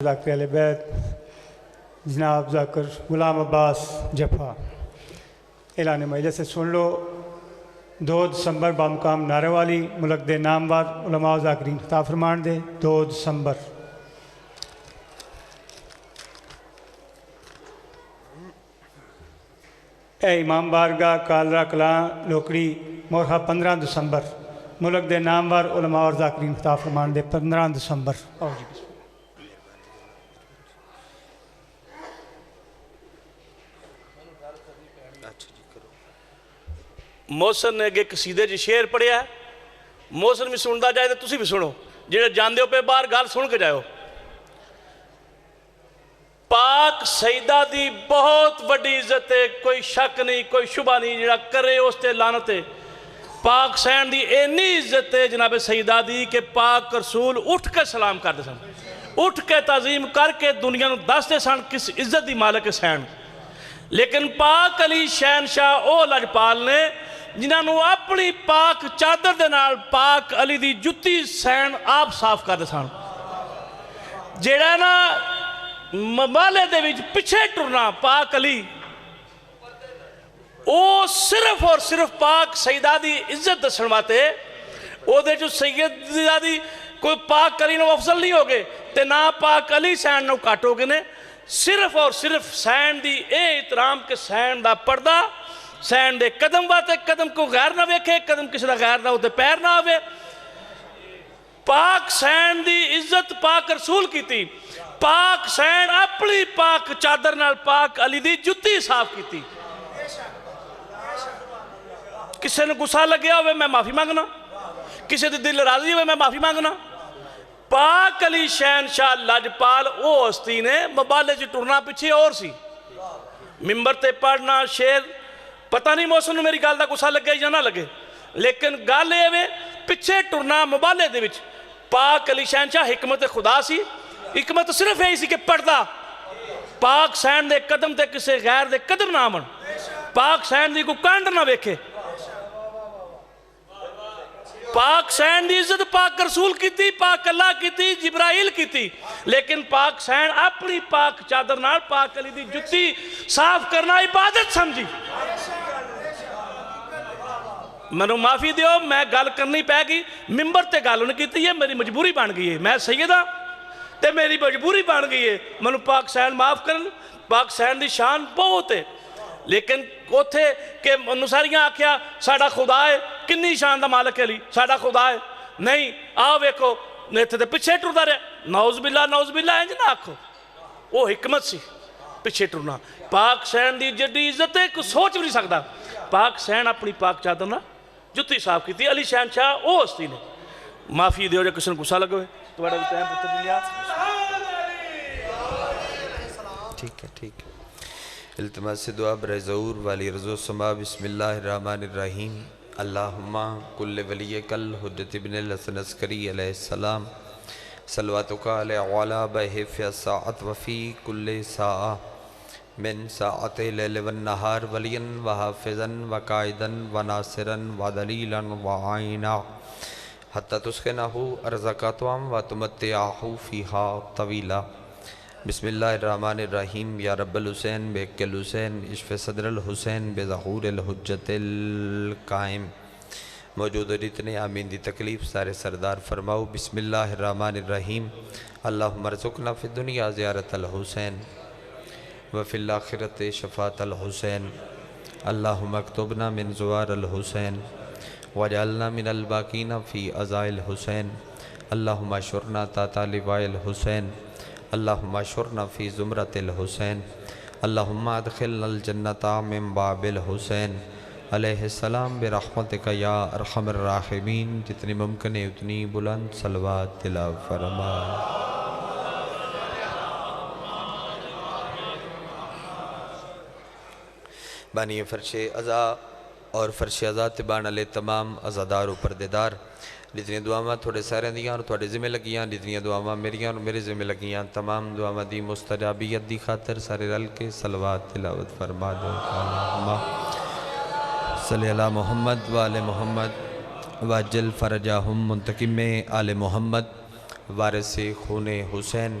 ذاکر اہل بیت جناب ذاکر غلام عباس جفا اعلان مجلس سے سن لو 2 دسمبر بامقام نعرے والی ملک دے نامور علماء و ذاکرین خطاب فرمان دے 2 دسمبر اے امام بارگاہ کالرا کلاں لوکڑی مورخہ 15 دسمبر ملک دے نامور علماء اور ذاکرین خطاب فرمان دے 15 دسمبر محسن نے اگے قصیدے جی شعر پڑھیا ہے محسن بھی سنتا جائے تو تسی بھی سنو جڑے جاندے ہو پہ باہر گال سن کے جائے ہو پاک سیدہ دی بہت بڑی عزت ہے کوئی شک نہیں کوئی شبہ نہیں جڑا کرے اس تے لعنت ہے پاک سین دی اینی عزت ہے جناب سیدہ دی کہ پاک رسول اٹھ کے سلام کر دے سن اٹھ کے تعظیم کر کے دنیا نو دس دے سن کس عزت دی مالک سین لیکن پاک علی شہنشاہ او لجپال نے جنہاں نو اپنی پاک چادر دے نال پاک علی دی جتی سین آپ صاف کر دے سن جیڑا نا مبالے دے وچ پچھے ٹرنا پاک علی او صرف اور صرف پاک سیدہ دی عزت دسن واتے او دے جو سیدہ دی کوئی پاک علی نو افضل نہیں ہوگے تے نہ پاک علی سین نو کاٹو گے نے صرف اور صرف سین دی اے احترام کے سین دا پردہ سین دے قدم باتے قدم کو غیر نہ ویکھے قدم کسی دا غیر نہ ہوتے پیر نہ ہوئے پاک سین دی عزت پاک رسول کی تھی پاک سین اپنی پاک چادر نال پاک علی دی جتی صاف کی تھی کسی نے غصہ لگیا ہوئے میں معافی مانگنا کسی دے دل راضی ہوئے میں معافی مانگنا پاک علی شہنشاہ لجپال او ہستی نے مبالے جی ٹرنا پیچھے اور سی ممبر تے پڑھنا شعر پتہ نہیں محسن نو میری گال دا غصہ لگے یا نہ لگے لیکن گال اے پیچھے ٹرنا مبالے دے وچ پاک علی شہنشاہ حکمت خدا سی حکمت صرف ہے اسی کہ پڑھدا پاک سین دے قدم تے کسے غیر دے قدم نہ آمن پاک سین دی کو کانڈ نہ ویکھے پاک سین دی عزت پاک رسول کی تھی پاک اللہ کی تھی جبرائیل کی تھی لیکن پاک سین اپنی پاک چادر نال پاک علی دی جتی صاف کرنا عبادت سمجھی منو معافی دیو میں گال کرنی پہ گی ممبر تے گالوں نے کی تھی یہ میری مجبوری بان گئی ہے میں سیدہ تے میری مجبوری بان گئی ہے منو پاک سین معاف کرن پاک سین دی شان بہت ہے لیکن کوتھے کہ نساریاں آکھیا ساڑا خدا ہے کنی شان دا مالک علی ساڑا خدا ہے نہیں آو ایکو نیتے تے پچھے ٹردا رہے نعوذ باللہ انج نہ آکھو وہ حکمت سی پچھے ٹرنا پاک سین دی جڑی عزت ہے کو سوچ بھی نہیں سکتا پاک سین اپنی پاک چادر نہ جتی صاحب کی تھی علی شہنشاہ او ہستی نے معافی دیو جو کسی نے غصہ لگے ہوئے تو بڑا بھی ٹائم پتر لیا ٹھیک ہے التماس سے دعا برائے ظہور والی رضو سما بسم اللہ الرحمن الرحیم اللہم کل ولی کل حجت ابن الحسن عسکری علیہ السلام صلواتک علیہ وعلا بحف ساعت وفی کل ساعہ من ساعت لیل والنہار ولیا وحافظا وقائدا وناصرا ودلیلا وعائنا حتی تسخنہو ارزقاتوام وتمتعہو فیہا طویلا بسم اللہ الرحمن الرحیم یا رب الحسین بے کل حسین اشف صدر الحسین بے ظہور الحجت القائم موجود ریتنے آمین دی تکلیف سارے سردار فرماؤ بسم اللہ الرحمن الرحیم اللہم ارزقنا فی الدنیا زیارت الحسین وفی الاخرت شفاعت الحسین اللہم اکتبنا من زوار الحسین وجعلنا من الباقین فی عزاء الحسین اللہم اشرنا تاتا لواء الحسین اللہم اشرنا فی زمرت الحسین اللہم ادخلنا الجنت من باب الحسین علیہ السلام برحمتک یا ارحم الراحمین جتنی ممکن ہے اتنی بلند صلوات تلاو فرما بانی فرش ازا اور فرش ازا تبان علیہ تمام ازادار و پردیدار جتنی دعاواں تھوڑے سارے دیاں اور تھوڑے ذمہ لگیاں جتنی دعاواں میریاں اور میرے ذمہ لگیاں تمام دعاواں دی مستجابیت دی خاطر سارے رل کے صلوات تلاوت فرما دو اللہم صلی اللہ محمد وآل محمد واجل فرجاہم منتقم آل محمد وارث خون حسین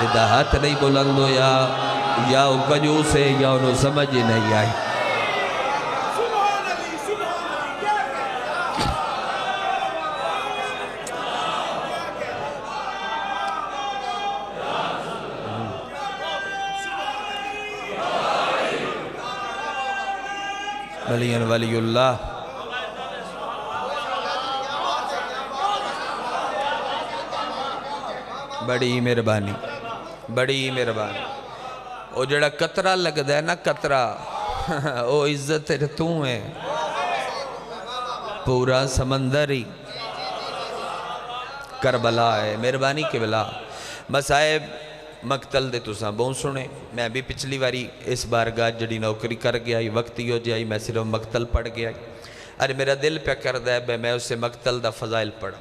جدا ہاتھ نہیں بلند ہویا یا وہ کنجوس ہے یا انہوں سمجھ ہی نہیں آئی. ولی ولی اللہ بڑی مہربانی بڑی مہربانی. وہ جڑا قطرہ لگ ہے نا قطرہ وہ عزت تو ہے پورا سمندر ہی کربلا ہے. مہربانی کے بلا مسائب مقتل دے تساں بہت سنے. میں بھی پچھلی واری اس بارگاہ جڑی نوکری کر گیا وقت ہی ہو جائی میں صرف مقتل پڑھ گیا. ارے میرا دل پہ کردہ ہے میں اسے مقتل دا فضائل پڑھا.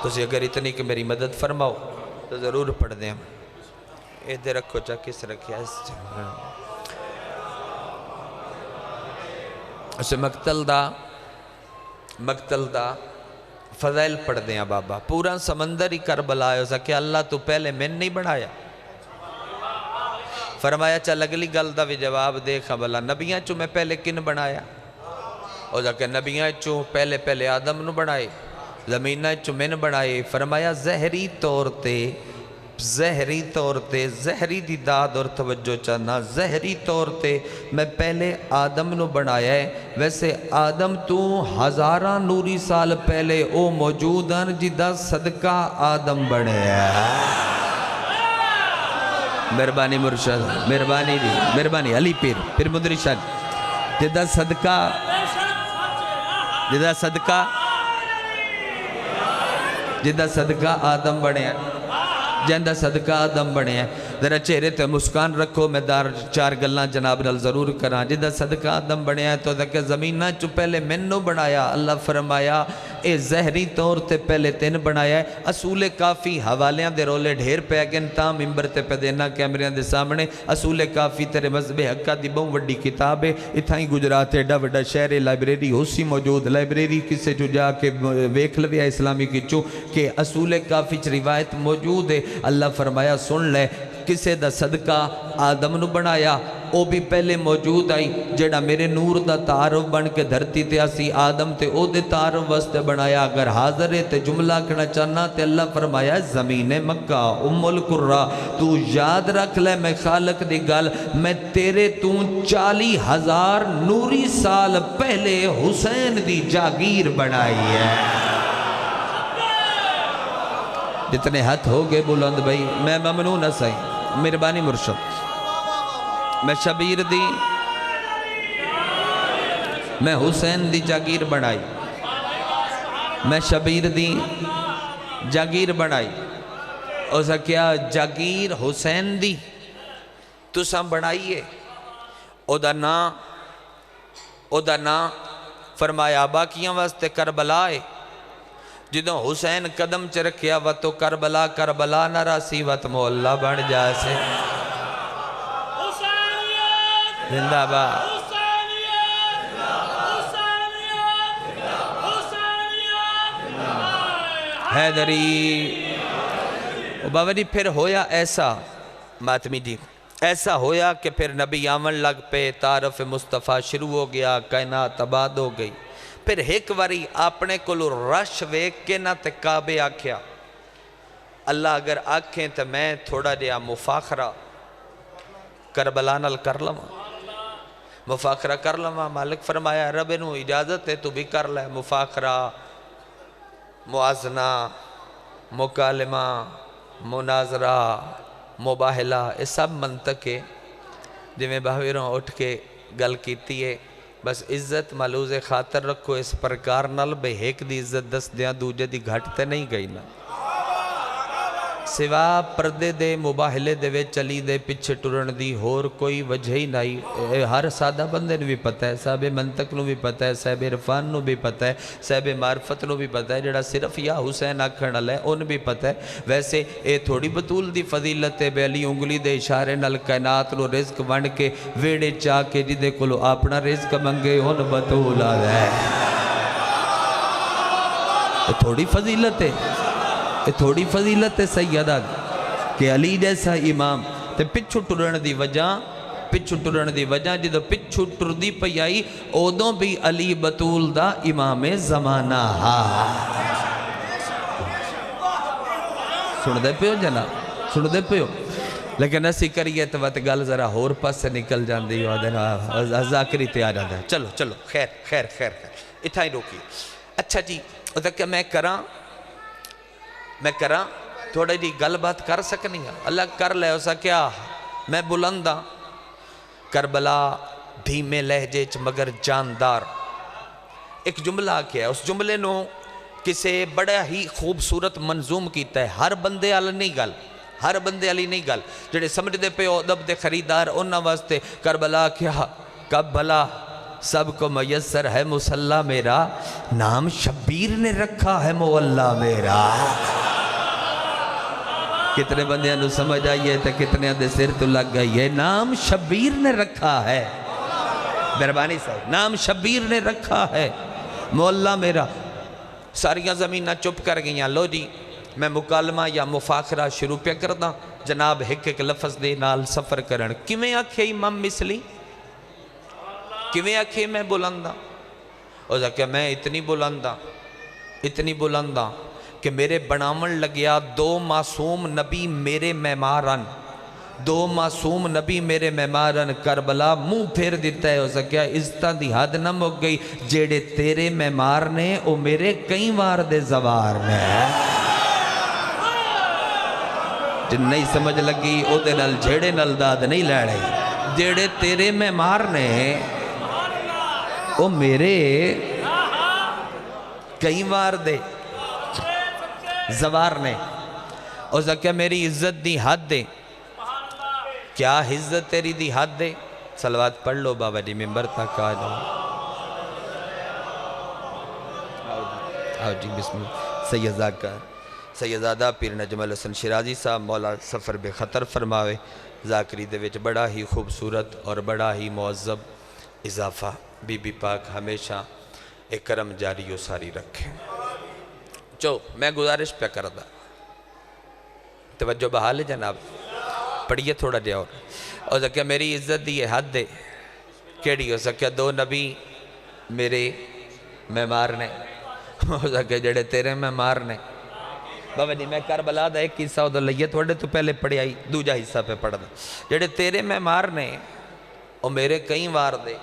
تو اگر اتنی کہ میری مدد فرماؤ تو ضرور پڑھ دیں. ادھر رکھو چاہ کس رکھیا اسے مقتل دا فضائل پڑھ دیں بابا. پورا سمندر ہی کربلا ہے اسا کہ اللہ تو پہلے میں نہیں بنایا. فرمایا چل اگلی گل دا بھی جواب دیکھا بلا نبیاں چو میں پہلے کن بنایا. اسا کہ نبیاں چو پہلے آدم نو بنائے زمینہ چو میں بنائے. فرمایا زہری طور تے زہری دی داد اور توجہ چاہنا زہری طور تے میں پہلے آدم نو بنایا ہے. ویسے آدم تو ہزاراں نوری سال پہلے او موجود ہیں جدہ صدقہ آدم بنے ہے. مہربانی مرشد مہربانی علی پیر مدری شاہ جدہ صدقہ آدم بنے ہیں جندہ صدقہ آدم بنے ہیں. ذرا چہرے تے مسکان رکھو میں چار گلنا جناب نال ضرور کران. جدہ صدقہ آدم بنے ہیں تو کہ زمینہ چو پہلے منو بنایا. اللہ فرمایا اے زہری طور تے پہلے تین بنایا ہے. اصول کافی حوالیاں دے رولے ڈھیر پہ گن تا ممبر تے پہ دینا کیمریاں دے سامنے. اصول کافی تیرے مذہب حقہ دی بہت وڈی کتاب ہے. اتھائیں گجرات ایڈا وڈا شہر لائبریری ہو سی موجود. لائبریری کسے جو جا کے ویکھ لویا اسلامی کی چو کہ اصول کافی چ روایت موجود ہے. اللہ فرمایا سن لے کسے دا صدقہ آدم نو بنایا او بھی پہلے موجود آئی جیڑا میرے نور دا تعارف بن کے دھرتی تے آسی آدم تے او دے تعارف واسطے بنایا. اگر حاضر ہے تے جملہ کہنا چاہنا تے اللہ فرمایا زمین مکہ ام القرہ تو یاد رکھ لے میں خالق دی گل میں تیرے تو 40,000 نوری سال پہلے حسین دی جاگیر بنائی ہے. جتنے ہاتھ ہو گئے بلند بھائی میں ممنون سائی مہربانی مرشد. میں شبیر دی میں حسین دی جاگیر بنائی. میں شبیر دی جاگیر بنائی. اسا کیا جاگیر حسین دی تساں بنائیے. او دا نا فرمایا باقیاں واسطے کربلائے. جدوں حسین قدم چ رکھیا و تو کربلا نہ راسی و تو محلہ بن جاسے. زندہ باد حیدری. بابا جی پھر ہویا ایسا ماتمی جی ایسا ہویا کہ پھر نبی آمن لگ پہ تعارف مصطفیٰ شروع ہو گیا. کائنات آباد ہو گئی. پھر ایک واری اپنے کولو رش ویک کے نہ تے کعبے آکھیا. اللہ اگر آکھیں تو میں تھوڑا جہا مفاخرہ کربلا نال کر لواں. مفاخرہ کر لواں. مالک فرمایا رب نو اجازت ہے تو بھی کر لے. مفاخرہ موازنہ مکالمہ مناظرہ مباہلہ یہ سب منطق ہے. جی میں باہروں اٹھ کے گل کیتی ہے. بس عزت ملوز خاطر رکھو اس پرکار نال بے ایک دی عزت دس دیاں دوجہ دی گھٹتے نہیں گئی نا. سوا پردے دے مباہلے دے وے چلی دے پچھے ٹرن دی ہور کوئی وجہ ہی نہیں. ہر سادہ بندے نو بھی پتہ ہے صاحب منطق نو بھی پتہ ہے صاحب عرفان نو بھی پتہ ہے صاحب معرفت نو بھی پتہ ہے جڑا صرف یا حسین آکھن والا ہے ان بھی پتہ ہے. ویسے اے تھوڑی بطول دی فضیلت ہے بیلی انگلی دے اشارے نال کائنات نو رزق ونڈ کے ویڑے چاہ کے جدے کولو اپنا رزق منگے ان بطول آ ہے. تھوڑی فضیلت ہے تھوڑی فضیلت ہے سیدہ. کہ علی جیسا امام تے پچھو ٹرن دی وجہ جدو پچھو ٹر دی پئی آئی ادوں بھی علی بطول دا امام زمانہ ہا سن دے پیو جناب سن دے پیو لیکن اسی کریے تو وقت گل ذرا ہور پاس سے نکل جاندی ذاکری تیار آدھا چلو خیر اتھا ہی روکیے اچھا جی کہ میں کراں تھوڑا جی گل بات کر سکنی ہے اللہ کر لے اسا کیا میں بلندہ کربلا دھیمے لہجے چ مگر جاندار ایک جملہ کیا ہے اس جملے نو کسے بڑا ہی خوبصورت منظوم کیتا ہے ہر بندے والی نہیں گل جڑے سمجھ دے پہ ادب دے خریدار انہاں واسطے کربلا کیا کب بھلا سب کو میسر ہے مسلح میرا نام شبیر نے رکھا ہے مولا میرا کتنے بندیاں نو سمجھ آئیے تو کتنے دے سر تو لگ گئی ہے نام شبیر نے رکھا ہے مہربانی صاحب نام شبیر نے رکھا ہے مولا میرا ساریاں زمینہ چپ کر گئیاں لو جی میں مکالمہ یا مفاخرہ شروع پہ کردہ جناب ایک لفظ دے نال سفر کرن کیویں آکھے امام مثلی کیویں آکھے میں بلندہ اور کہ میں اتنی بلندہ کہ میرے بنامن لگیا دو معصوم نبی میرے مہمارن کربلا منہ پھیر دیتا ہے ہو سکیا عزتاں دی حد نہ مک گئی جیڑے تیرے مہمار نے او میرے کئی وار دے زوار نے جن نہیں سمجھ لگی او دے نل جھیڑے نل داد نہیں لڑے جیڑے تیرے مہمار نے او میرے کئی وار دے زوار نے او زکیہ میری عزت دی حد دے کیا عزت تیری دی حد دے صلوات پڑھ لو بابا جی ممبر تک آ جاؤ آؤ جی بسم اللہ سیدزادہ پیر نجم حسن شیرازی صاحب مولا سفر بے خطر فرماوے ذاکری دے وچ بڑا ہی خوبصورت اور بڑا ہی معذب اضافہ بی بی پاک ہمیشہ ایک کرم جاری و ساری رکھیں میں گزارش پہ کردہ توجہ بحال جناب پڑھئے تھوڑا جاؤ اور سکیا میری عزت دی حد دے کیڑی ہو سکیا دو نبی میرے مہمار نے ہو سکیا جڑے تیرے مہمار نے بابا جی میں کربلا دا ایک حصہ ادھر لئیے تھوڑے تو پہلے پڑھی آئی دوجہ حصہ پہ پڑھ دا جڑے تیرے مہمار نے اور میرے کئی وار دے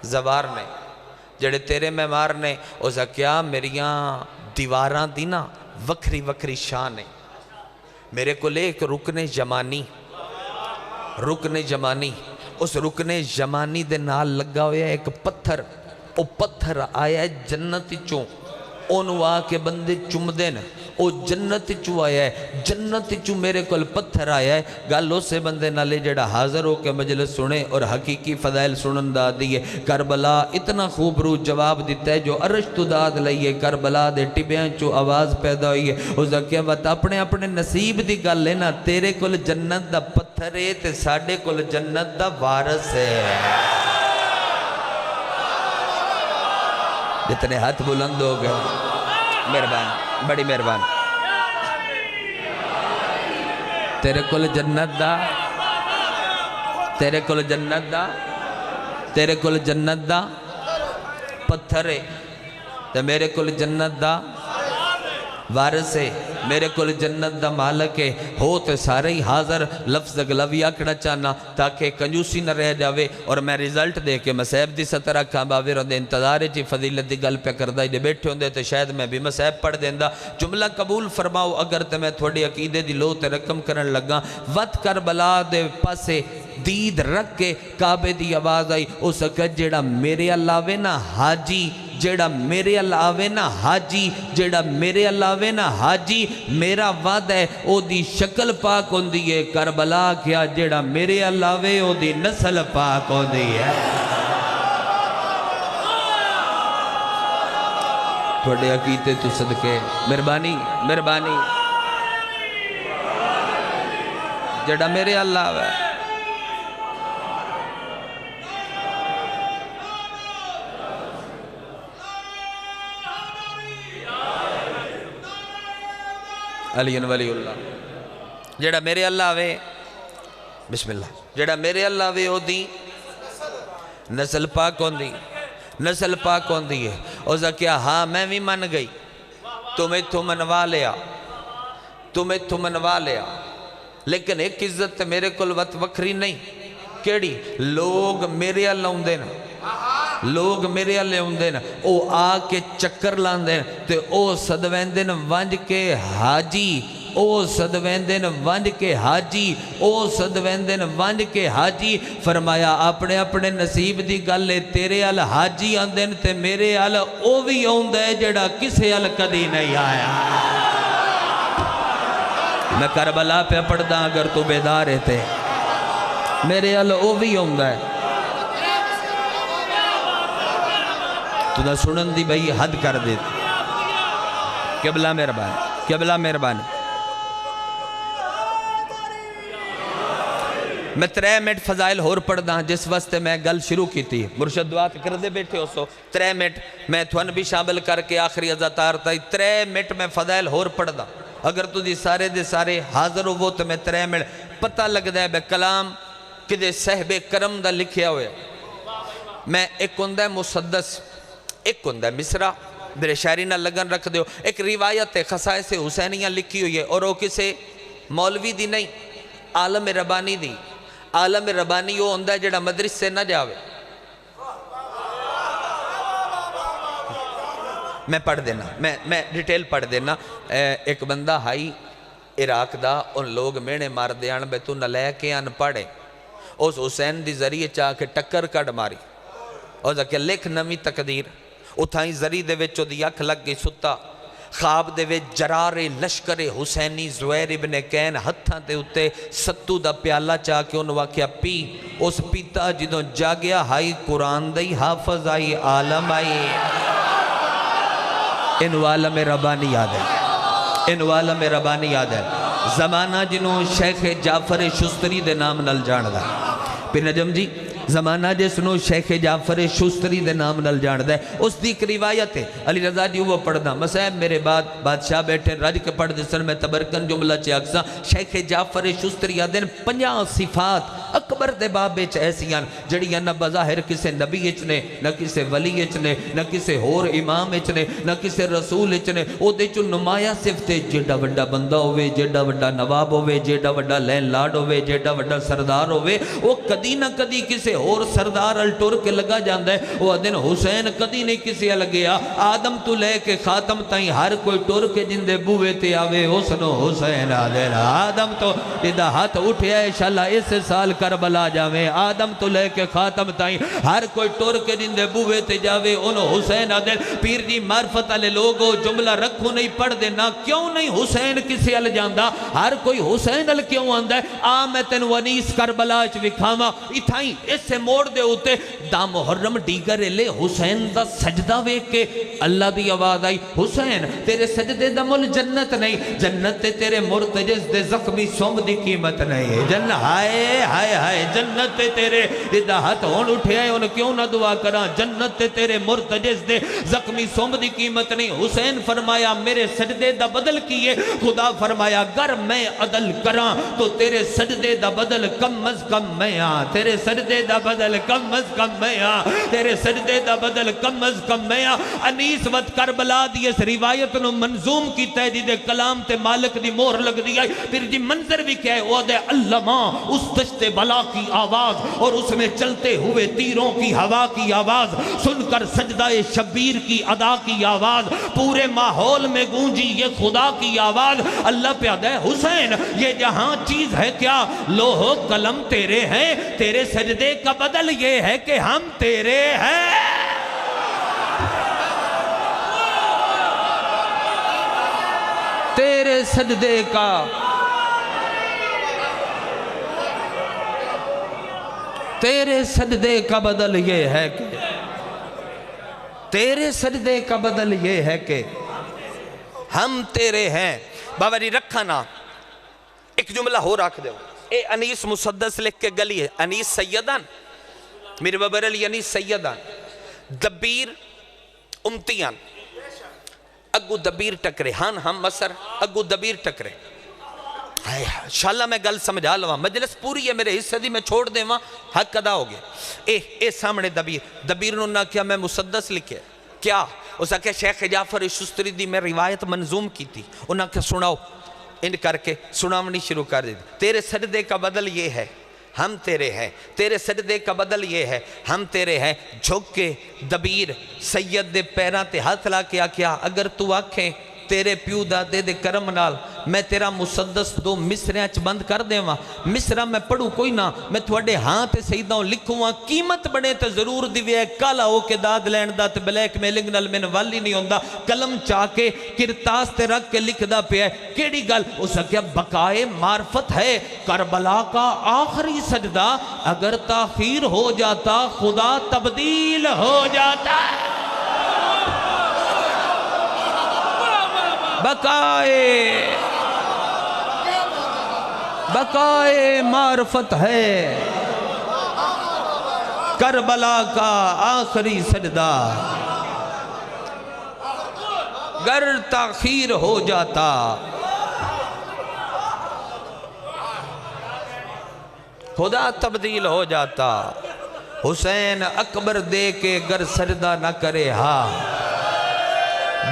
زوار نے جڑے تیرے مہمار نے او زکیا میریاں دیواراں دی نا وکری شان ہے میرے کو لے ایک رکن جمانی اس رکن جمانی دے نال لگا ہویا ایک پتھر او پتھر آیا ہے جنت چوں اونو آ کے بندے چم دین او جنت چوں آیا ہے جنت چوں میرے کل پتھر آیا ہے گالوں سے بندے نالے جڑا حاضر ہو کے مجلس سنے اور حقیقی فضائل سنن دا دیئے کربلا اتنا خوب رو جواب دیتا ہے جو عرش تو داد لئیے کربلا دے ٹبیاں چوں آواز پیدا ہوئی ہے او زکیہ وقت اپنے نصیب دی گل لینا تیرے کل جنت دا پتھر ہے تے ساڑے کل جنت دا وارث ہے جتنے ہاتھ بلند ہو گئے مہربان بڑی مہربان تیرے کل جنت دا پتھر ہے تے میرے کل جنت دا وارث ہے میرے کل جنت دا مالک ہے ہو تے سارے ہی حاضر لفظ گلوی آکڑا چاہنا تاکہ کنجوسی نہ رہ جاوے اور میں ریزلٹ دے کے مسیب دی سطرہ کھاں باوے رہا دے انتظار جی فضیلت دی گل پہ کردہ ہی دے بیٹھے ہوندے تے شاید میں بھی مسیب پڑھ دیندہ جملہ قبول فرماؤ اگر تے میں تھوڑی عقیدے دی لو تے رقم کرن لگا وقت کربلا دے پاسے دید رکھ کے کعبے دی آواز آئی اس کا جیڑا میرے علاوے نا حاجی جیڑا میرے علاوے نا حاجی میرا وعد ہے او دی شکل پاک ہوندی ہے کربلا کیا جیڑا میرے علاوے او دی نسل پاک ہوندی ہے تھوڑے عقیدے تو صدقے مہربانی جیڑا میرے علاوے علی ولی اللہ جڑا میرے اللہ آوے بسم اللہ جڑا میرے اللہ آوے او دی نسل پاک ہوندی نسل پاک ہوندی ہے او کیا ہاں میں بھی من گئی تمہیں تو منوا لیا تمہیں تو منوا لیا لیکن ایک عزت میرے کل وقت وکری نہیں کیڑی لوگ میرے اللہ ہوندے نا لوگ میرے اللہ ہوندے نا او آ کے چکر لاندے نا تے او صدویندے نا ونج کے حاجی او صدویندے نا ونج کے حاجی او صدویندے نا ونج کے حاجی فرمایا اپنے اپنے نصیب دی گل ہے تیرے ال حاجی آندے تے میرے ال او بھی آندا ہے جڑا کسے ال کدی نہیں آیا میں کربلا پہ پڑھدا اگر تو بیدار رہتے میرے ال او بھی آندا ہے تو نہ سنن دی بھئی حد کر دے قبلہ مہربانی قبلہ مہربانی میں 3 منٹ فضائل ہور پڑھدا جس واسطے میں گل شروع کی تھی مرشد دعا کر دے بیٹھے ہو سو 3 منٹ میں تھون بھی شامل کر کے آخری ازاتار تائی 3 منٹ میں فضائل ہور پڑھدا اگر تو دی سارے دے سارے حاضر ہو تو میں 3 منٹ پتہ لگ دے بے کلام کدے صحب کرم دا لکھیا ہوئے میں ایک ہوندہ مسدس ایک ہوندہ مصرہ میرے شاعری نہ لگن رکھ دیو ایک روایت خصائص حسینیاں لکھی ہوئی ہے اور وہ کسے مولوی دی نہیں عالم ربانی دی عالم ربانی وہ ہوندہ جڑا مدرس سے نہ جاوے میں پڑھ دینا میں ڈیٹیل پڑھ دینا ایک بندہ ہائی عراق دا ان لوگ مینے مار دیان بے تو نہ لے کے ان پڑھے اس حسین دی ذریعے چاہ کے ٹکر کڑ ماری اور کہ لکھ نمی تقدیر اتھائیں ذریع دے وچو دی اکھ لگ گئی ستا خواب دے وچ جرار لشکر حسینی زویر ابن کین ہتھاں تے اتے ستو دا پیالہ چاہ کے ان واقعہ پی اس پیتا جدوں جاگیا ہائی قرآن دی حافظ آئی عالم آئی انو عالم ربانی یاد ہے انو عالم ربانی یاد ہے زمانہ جنہوں شیخ جعفر شستری دے نام نل جان دا پھر نجم جی زمانہ جسنو شیخ جعفر شستری دے نام نل جان دا ہے اس دی ایک روایت ہے علی رضا جی وہ پڑھ دا مسائب میرے بعد بادشاہ بیٹھے رج کے پڑھ دسن میں تبرکن جملہ چاکسا شیخ جعفر شستری آدھن 50 صفات اکبر دے بابے ایسیاں جڑیاں نہ بظاہر کسے نبی اچنے نہ کسے ولی اچنے نہ کسے ہور امام اچنے نہ کسے رسول اچنے او دے چو نمایاں صفتے جیڑا وڈا بندہ ہوئے جیڑا وڈا نواب ہوئے جیڑا وڈا لین لاڈ ہوئے جیڑا وڈا سردار ہوئے وہ کدی نہ کدی کسے اور سردار الٹور کے لگا جاندہ ہے وہ دن حسین کدی نہیں کسی لگیا آدم تو لے کے خاتم تائیں ہر کوئی ٹور کے جندے بوئے تے آوے حسن و حسین آدھے آدم تو جدہ ہاتھ اٹھیا ہے شاللہ اس سال کربلا جاوے آدم تو لے کے خاتم تائیں ہر کوئی ٹور کے جندے بوئے تے جاوے انو حسین آدھے پیر جی معرفت علی لوگو جملہ رکھو نہیں پڑھ دینا کیوں نہیں حسین کسی ال جاندہ ہر کوئی حسین ال کیوں آندہ ہے آمتن ونیس کربلاچ وکھاما اتھائیں اس سے موڑ دے ہوتے دا محرم دیگر لے حسین دا سجدہ وے کے اللہ دی آواز آئی حسین تیرے سجدے دا مل جنت نہیں جنت تیرے مرتجز دے زخمی سوم دی قیمت نہیں ہے جنت ہائے ہائے ہائے جنت تیرے جدہ ہاتھ ہون اٹھے آئے ان کیوں نہ دعا کرا جنت تیرے مرتجز دے زخمی سوم دی قیمت نہیں حسین فرمایا میرے سجدے دا بدل کیے خدا فرمایا گر میں عدل کراں تو تیرے سجدے دا بدل کم از کم میں آں تیرے سجدے دا بدل کم از کم میں آں تیرے سجدے دا بدل کم از کم میں آں انیس وقت کربلا دی اس روایت نو منظوم کی تحدید کلام تے مالک دی مور لگ دی آئی پھر جی منظر بھی کہے وہ دے علماء اس دشت بلا کی آواز اور اس میں چلتے ہوئے تیروں کی ہوا کی آواز سن کر سجدہ شبیر کی ادا کی آواز پورے ماحول میں گونجی یہ خدا کی آواز اللہ پہ دے حسین یہ جہاں چیز ہے کیا لوہ قلم تیرے ہیں تیرے سجدے کا بدل یہ ہے کہ ہم تیرے ہیں تیرے سجدے کا تیرے سجدے کا بدل یہ ہے کہ تیرے سجدے کا بدل یہ ہے کہ ہم تیرے ہیں بابا جی رکھا نا ایک جملہ ہو رکھ دے اے انیس مسدس لکھ کے گلی ہے انیس سیدان میرے بابر علی انیس سیدان دبیر امتیان اگو دبیر ٹکرے ہاں ہم مصر اگو دبیر ٹکرے انشاءاللہ میں گل سمجھا لوا، مجلس پوری ہے میرے حصے دی، میں چھوڑ دے وہاں، حق ادا ہو گیا۔ اے سامنے دبیر نو نہ کیا میں مسدس لکھے کیا؟ اس نے کہا شیخ جعفر شستری دی میں روایت منظوم کی تھی، انہوں نے کہا سناؤ، ان کر کے سناونی شروع کر دی۔ تیرے سجدے کا بدل یہ ہے ہم تیرے ہیں، تیرے سجدے کا بدل یہ ہے ہم تیرے ہیں، جھک کے دبیر سید دے پیراں تے ہاتھ لا کے آکھیا اگر تو آکھیں تیرے پیو دادے دے کرم نال میں تیرا مسدس 2 مصریاں چ بند کر دے وہاں، مصرہ میں پڑھوں کوئی نہ، میں تھوڑے ہاں تے سیداں لکھوں وہاں، قیمت بنے تے ضرور دیوے، کالا ہو کے داد لین دا تے بلیک میلنگ نال میں والی نہیں ہوندہ، قلم چاہ کے کرتاس تے رکھ کے لکھ دا پہ ہے، کیڑی گل؟ اس نے کہا بقائے معرفت ہے، کربلا کا آخری سجدہ اگر تاخیر ہو جاتا خدا تبدیل ہو جاتا ہے۔ بقائے معرفت ہے، کربلا کا آخری سجدہ گر تاخیر ہو جاتا خدا تبدیل ہو جاتا، حسین اکبر دے کے گر سجدہ نہ کرے ہاں،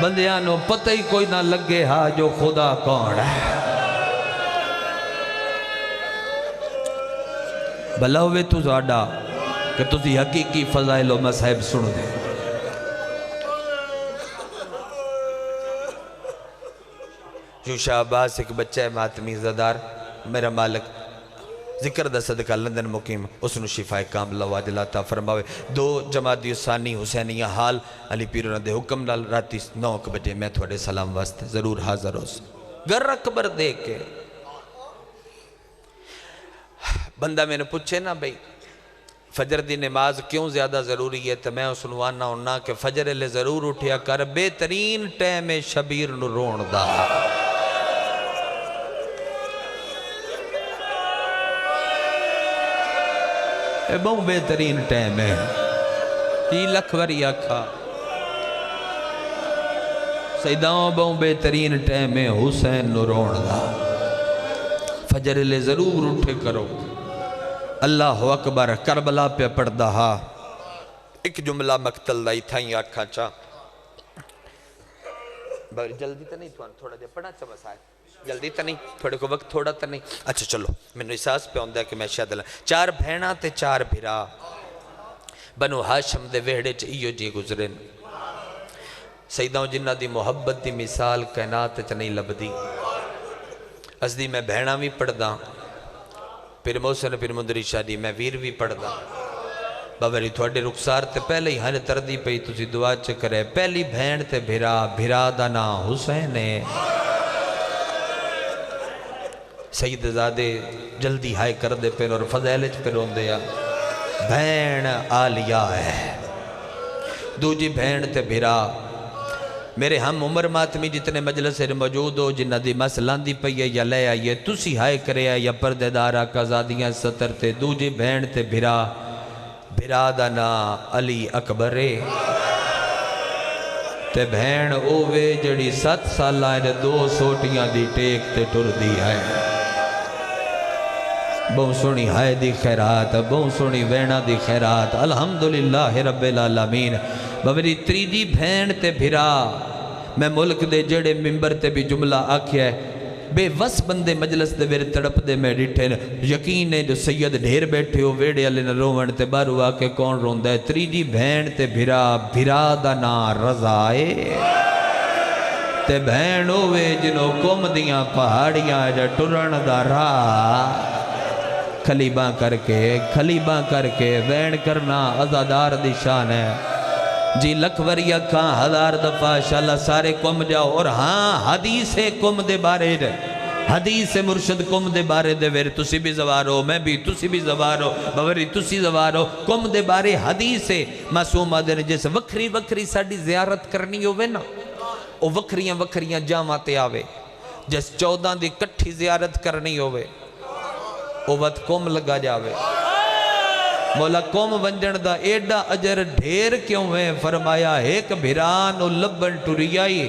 بندیاں نو پتہ ہی کوئی نہ لگے ہاں جو خدا کون ہے۔ بھلا ہوئے تو زیادہ کہ تسی حقیقی فضائل و مذہب سن دے۔ جو شاہ عباس ایک بچہ ہے ماتمی زدار، میرا مالک ذکر دا صدقہ لندن مقیم، اس نے شفاء کاملہ واجلہ عطا فرماوے۔ 2 جمادی ثانی حسینیہ حال علی پیروں دے حکم نال راتی 9 بجے میں تھوڑے سلام واسطے ضرور حاضر ہو سا۔ گر اکبر دے کے بندہ میں نے پوچھے نا بھئی فجر دی نماز کیوں زیادہ ضروری ہے، تو میں اس نوانا ہونا کہ فجر لے ضرور اٹھیا کر، بہترین ٹیم شبیر نو رون دا، بہت بہترین ٹائم ہے، یہ لکھوری آکھا سیداں بہت بہترین ٹائم ہے حسین نو رون دا، فجر لے ضرور اٹھے کرو۔ اللہ اکبر کربلا پہ پڑھ دہا، ایک جملہ مقتل دائی تھا ہی آکھا چاہ جلدی تا نہیں تھوڑا دے پڑھا چاہ بس آئے، جلدی تا نہیں، تھوڑے کو وقت تھوڑا تا نہیں، اچھا چلو میں نے احساس پہ ہوندہ ہے کہ میں شاید اللہ 4 بھینا تے 4 بھرا، بنو ہاشم دے ویڑے چ ایو جی گزرن، سیداں جنہ دی محبت دی مثال کائنات چ نہیں لبدی، اس دی میں بھینا بھی پڑھ دا، پھر موسن پھر مندری شادی میں ویر بھی پڑھ دا، بابری تھوڑے رخسار تے پہلے ہی ہن تردی پئی تسی دعا چ کرے، پہلی بھین تے بھرا، بھرا دا نا حسین ہے، سید زادے جلدی ہائے کر دے پھر اور فضیلت پھر ہوں دیا، بھین آلیہ ہے، دوجی بھین تے بھرا، میرے ہم عمر ماتمی جتنے مجلس سے موجود ہو جنہ دی مسلان دی پئیے یا لے آئیے تسی ہائے کرے یا پردے دارہ قضادیاں ستر تے دوجی بھین تے بھرا، بھرا دا نا علی اکبرے تے بھین اووے جڑی 7 سالہ ہے 2 سوٹیاں دی ٹیک تے ٹر دی ہے، بہت سونی ہائے دی خیرات، بہت سونی وینا دی خیرات، الحمدللہ رب العالمین۔ بابری تریجی بھین تے بھرا، میں ملک دے جڑے ممبر تے بھی جملہ آکھیا ہے، بے وس بندے مجلس دے ویر تڑپ دے میں ڈٹھے، یقین ہے جو سید ڈھیر بیٹھے ہو ویڑے علی نہ روون تے بارو آکے کون روندہ ہے، تریجی بھین تے بھرا، بھرا دا نا رضائے تے بھین ہوئے جنہوں کم دیاں پہاڑیاں جا ٹرن دا راہ، خلیباں کر کے وین کرنا عزادار دی شان ہے، جی لکھوری اکھاں 1000 دفعہ شاءاللہ سارے کم جاؤ، اور ہاں حدیث کم دے بارے دے، حدیث مرشد کم دے بارے دے ویر تسی بھی زوارو، میں بھی تسی بھی زوارو، بوری تسی زوارو، کم دے بارے حدیث معصوم آدھے جیسے وکری ساڑی زیارت کرنی ہوئے نا، او وکریاں جامعتے آوے، جیسے 14 دی کٹھی زیارت کرنی ہوئے، او وقت قوم لگا جاوے، مولا قوم ونجن دا ایڈا اجر ڈھیر کیوں ہے، فرمایا ایک بھران و لبن ٹوریائی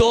2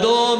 2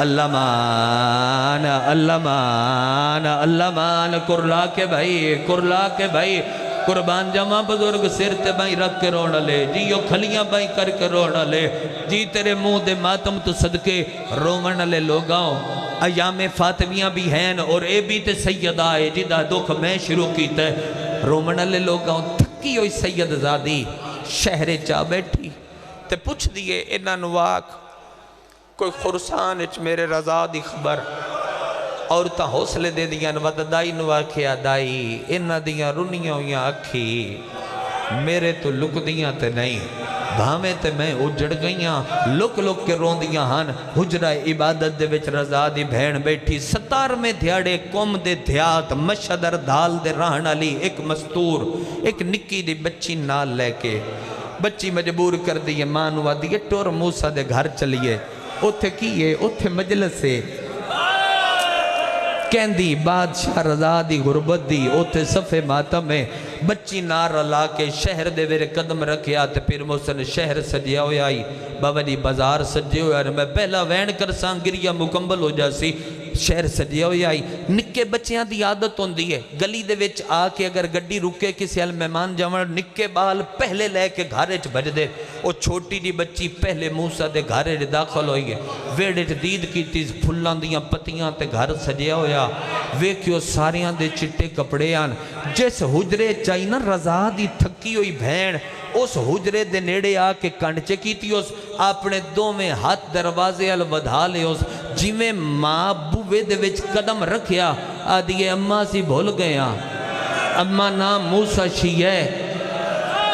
اللہ مان اللہ مان اللہ مان کرلا کے بھائی قربان جمع بزرگ سر تے بھائی رکھ کے رونا لے جی یو کھلیاں بھائی کر کے رونا لے جی تیرے منہ دے ماتم تو صدقے رونا لے لوگاؤں ایام فاطمیاں بھی ہیں اور اے بھی تے سیدہ ہے جدہ دکھ میں شروع کیتا ہے رونا لے لوگاؤں تھکی ہوئی سید زادی شہر چاہ بیٹھی تے پوچھ دیئے انہاں نواک کوئی خرسان اچ میرے رضا دی خبر عورتاں حوصلے دے دیاں وددائی نواکھیا دائی انہاں دیاں رنیاں ہویاں اکھی میرے تو لک دیاں تے نہیں بھامے تے میں اجڑ گئیاں لک کے رون دیاں ہن حجرہ عبادت دے وچ رضا دی بھین بیٹھی 17ویں دھیاڑے قوم دے دھیات مشدر دال دے رہن علی ایک مستور ایک نکی دی بچی نال لے کے بچی مجبور کر دیئے مانوا دیئے ٹور موسیٰ دے گھر چلیے اتھے کیے اتھے مجلس سے کہندی بادشاہ رضا دی غربت دی اتھے صفحے ماتم میں بچی نار لا کے شہر دے ویرے قدم رکھیا تے پھر موسن شہر سجیا ہویا آئی بابا جی بازار سجے ہویا میں پہلا وین کر سانگریا مکمل ہو جاسی شہر سجیا ہویا آئی نکے بچیاں دی عادت ہوندی ہے گلی دے وچ آ کے اگر گڈی رکے کسی حال مہمان جاون نکے بال پہلے لے کے گھر وچ بھج دے او چھوٹی دی بچی پہلے موسیٰ دے گھر وچ داخل ہوئی ہے ویڑے وچ دید کیتی پھلاں دیاں پتیاں تے گھر سجیا ہویا ویکھیو ساریاں دے چٹے کپڑے آن جس حجرے چاہی نا رضا دی تھکی ہوئی بھین اس حجرے دے نیڑے آ کے کنڈچے کیتی اس اپنے دو میں ہاتھ دروازے الودھا لے اس جی میں ماں بوے دے وچ قدم رکھیا آدھیے اممہ سی بھول گیا اممہ نام موسیٰ شیعہ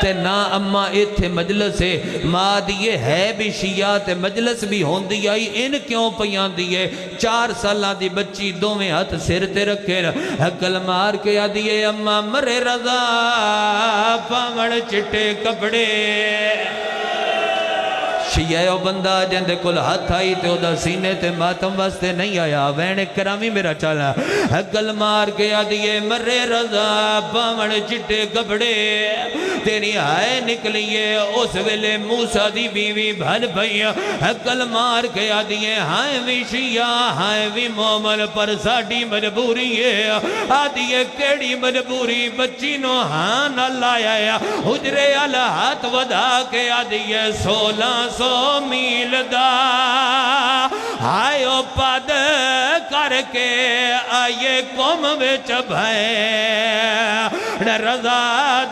تے نا اممہ ایتھے مجلس ہے ماں دیئے ہے بھی شیعہ تے مجلس بھی ہوندی آئی ان کیوں پیان دیئے 4 سالہ دی بچی دو میں ہاتھ سر تے رکھے حقل مار کے آدھیے اممہ مرے رضا پامڑ چٹے کپڑے شیعہ او بندہ جندے کل ہاتھ آئی تے او دا سینے تے ماتم واسطے نہیں آیا وین کرامی میرا چالا حقل مار کے آدھیے مرے رضا پامڑ چٹے کپڑے تیری آئے نکلیے اس ویلے موسیٰ دی بیوی بھل بھئیا حقل مار کے آدھیے ہائیں وی شیعہ ہائیں وی مومن پر ساڑی مجبوری ہے آدھیے کیڑی مجبوری بچی نو ہاں نہ لایا حجرے علا ہاتھ ودا کے آدھیے 1600 میل دا آئیو پد کر کے آئیے قوم وچ بھائے رضا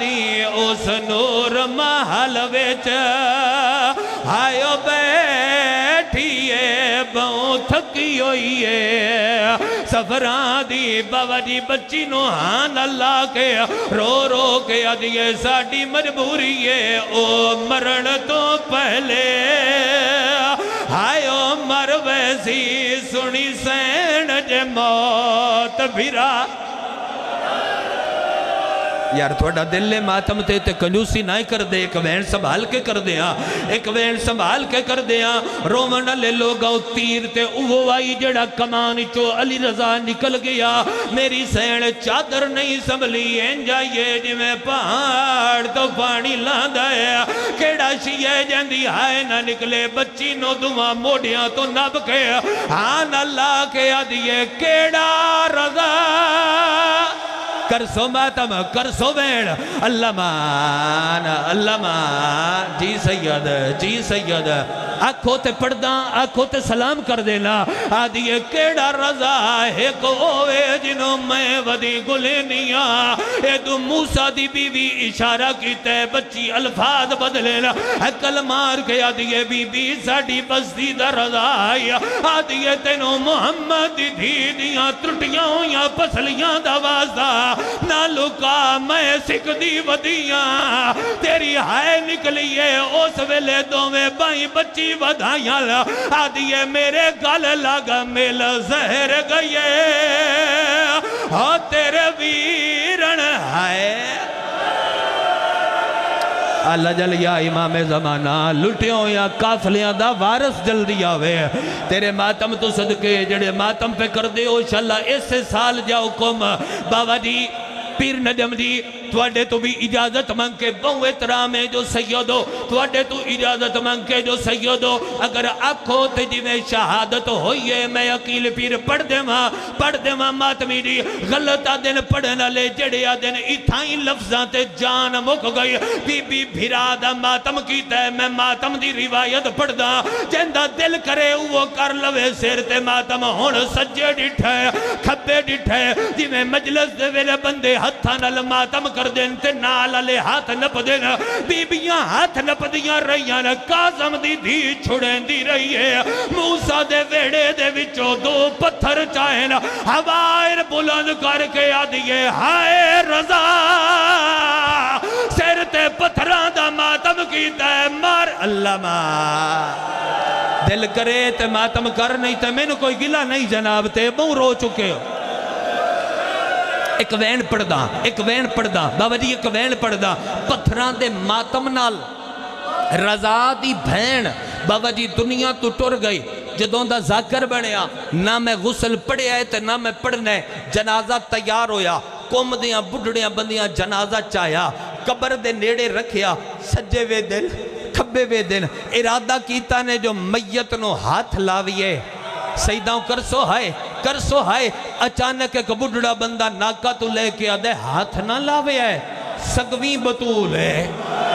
دی اس نور محل وچ آئیو بیٹھیے بہوں تھکی ہوئیے سفران دی بابا جی بچی نو ہاں اللہ کے رو کے آدھیے ساڑی مجبوری ہے او مرن تو پہلے آئیو مر ویسی سنی سین جے موت بھیرا یار تھوڑا دل لے ماتم تے کنجوسی نہ کر دے ایک وین سنبھال کے کر دیا ایک وین سنبھال کے کر دیا رومن لے لوگاؤ تیر تے اوہ آئی جڑا کمان چو علی رضا نکل گیا میری سین چادر نہیں سنبھلی انجائیے جی میں پہاڑ تو پانی لاندہ ہے کیڑا شیعہ جندی آئے نہ نکلے بچی نو دعا موڑیاں تو نب کے آن اللہ کے آدھیے کیڑا رضا کرسو ماتم کرسو بیڑ اللہ مان جی سید آنکھوں تے پڑھداں آنکھوں تے سلام کر دینا آدھیے کیڑا رضا ہے کوئے جنہوں میں ودی گلینیاں اے دو موسیٰ دی بی بی اشارہ کیتے بچی الفاظ بدلینا حقل مار کے آدھیے بی بی ساڑی بستی دا رضا آدھیے تینوں محمد دی دیاں ترٹیاں ہویاں پسلیاں دا واسدہ نہ لکا میں سکھ دی ودیاں تیری ہائے نکلیے اس ویلے دو میں بائی بچی ودائیاں آدھیے میرے گل لگا مل زہر گئے ہاں تیرے ویرن ہائے اللہ جل یا امام زمانہ لٹیوں یا کافلیاں دا وارث جلدی آوے تیرے ماتم تو صدقے جڑے ماتم پہ کر دے ہو انشاءاللہ اس سال جاؤ کم بابا جی پیر نجم جی تواڈے تو بھی اجازت منگ کے بہو احترام ہے جو سیدو تواڈے تو اجازت منگ کے جو سیدو اگر آکھو تے جی میں شہادت ہوئی ہے میں عقیل پیر پڑھ دے ماں ماتمی دی غلط آدن پڑھنا لے جڑے آدن اتھائیں لفظاں تے جان مک گئی بی بی بھرا دا ماتم کیتا ہے میں ماتم دی روایت پڑھ دا جندہ دل کرے وہ کر لوے سیر تے ماتم ہون سجے ڈٹھے کھبے ڈٹھے جی میں مجلس دے ویلے بندے ہتھاں نال ماتم کر دین تے نال لے ہاتھ نپ دین بی بیاں ہاتھ نپ دیاں رہیاں کاظم دی دھی چھڑیں دی رہی ہے موسیٰ دے ویڑے دے وچوں دو پتھر چاہیں ہوائر بلند کر کے آدھیے ہائے رضا سیر تے پتھران دا ماتم کیتا ہے مار اللہ ماں دل کرے تے ماتم کر نہیں تے میں نے کوئی گلہ نہیں جناب تے بہو رو چکے ہو ایک وین پڑھدا بابا جی ایک وین پڑھدا پتھران دے ماتم نال رضا دی بھین بابا جی دنیا تو ٹر گئی جدوں دا ذاکر بنیا نہ میں غسل پڑھے آئے تے نہ میں پڑھنے جنازہ تیار ہویا قوم دیاں بڑھڑیاں بندیاں جنازہ چاہیا قبر دے نیڑے رکھیا سجے وے دن کھبے وے دن ارادہ کیتا نے جو میت نو ہاتھ لاویے سیداں کرسو ہائے اچانک ایک بڑھڑا بندہ ناکا تو لے کے آدھے ہاتھ نہ لاوے ہے سگویں بطول ہے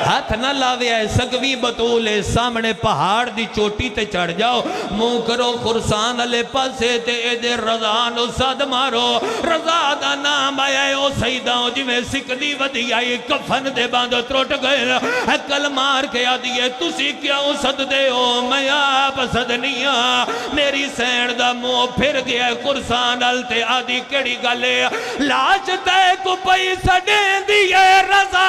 ہاتھ نہ لاوے ہے سگویں بطول ہے سامنے پہاڑ دی چوٹی تے چڑھ جاؤ منہ کرو خرسان علی پاسے تے اے دے رضا نو صد مارو رضا دا نام آیا ہے او سیداں جی میں سکلی ودی آئی کفن دے باندھو تروٹ گئے کل مار کے آدھیے تسی کیا صد دے ہو میں آپ صدنیاں میری سین دا منہ پھر گیا خرسان علتے آدھی کڑی گلے لاج تے کو پیسہ دیں دیئے رضا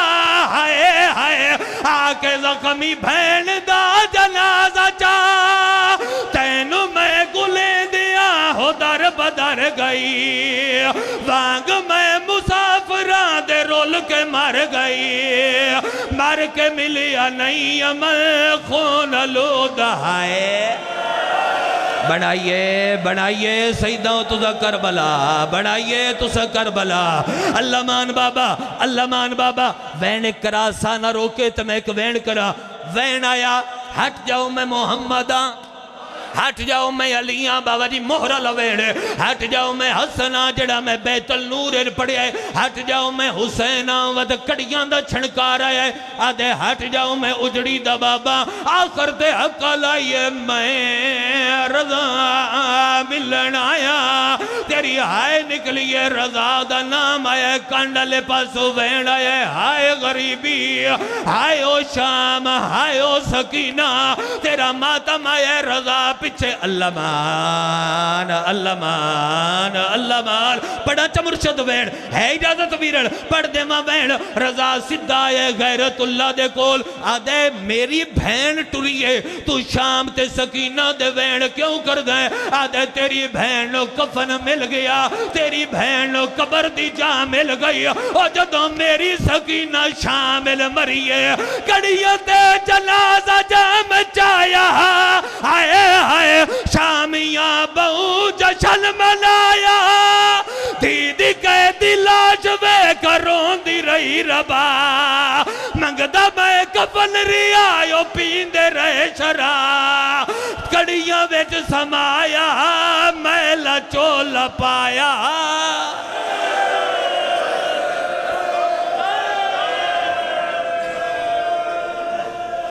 ہائے آکے زخمی بھین دا جنازہ چاہ تینو میں گلیں دیا ہو در بدر گئی وانگ میں مسافران دے رول کے مر گئی مر کے ملیا نہیں عمل خون لود ہے بنائیے سیداں تُزا کربلا بنائیے تُزا کربلا اللہ مان بابا وین کرا سانا روکے تو میں ایک وین کرا وین آیا ہٹ جاؤ میں محمداں ہٹ جاؤ میں علیاں بابا جی مہرہ لویڑے ہٹ جاؤ میں حسنہ جڑا میں بیت النور پڑھے آئے ہٹ جاؤ میں حسینہ ود کڑیاں دا چھنکار آئے آدھے ہٹ جاؤ میں اجڑی دا بابا آخر دے حقا لائیے میں رضا ملن آیا تیری ہائے نکلیے رضا دا نام آئے کانڈلے پاسو وین آئے ہائے غریبی ہائے او شام ہائے او سکینہ تیرا ماتم آئے رضا پچھے اللہ مان پڑھا چمرشد وین ہے اجازت ویرن پڑھ دے ماں وین رضا صدہ ہے غیرت اللہ دے کول آدھے میری بھین ٹریے تو شام تے سکینہ دے وین کیوں کر دیں آدھے تیری بھین نو کفن مل گیا تیری بھین نو قبر دی جا مل گئی اور جدوں میری سکینہ شامل مریے کڑیت جنازہ جام چایا آئے شامیاں بہو جشن منایا دیدی کے دلاج بے کروں دی رہی ربا منگدہ میں کفن ریایو پیندے رہے شرا کڑیاں ویچ سمایا میلا چول پایا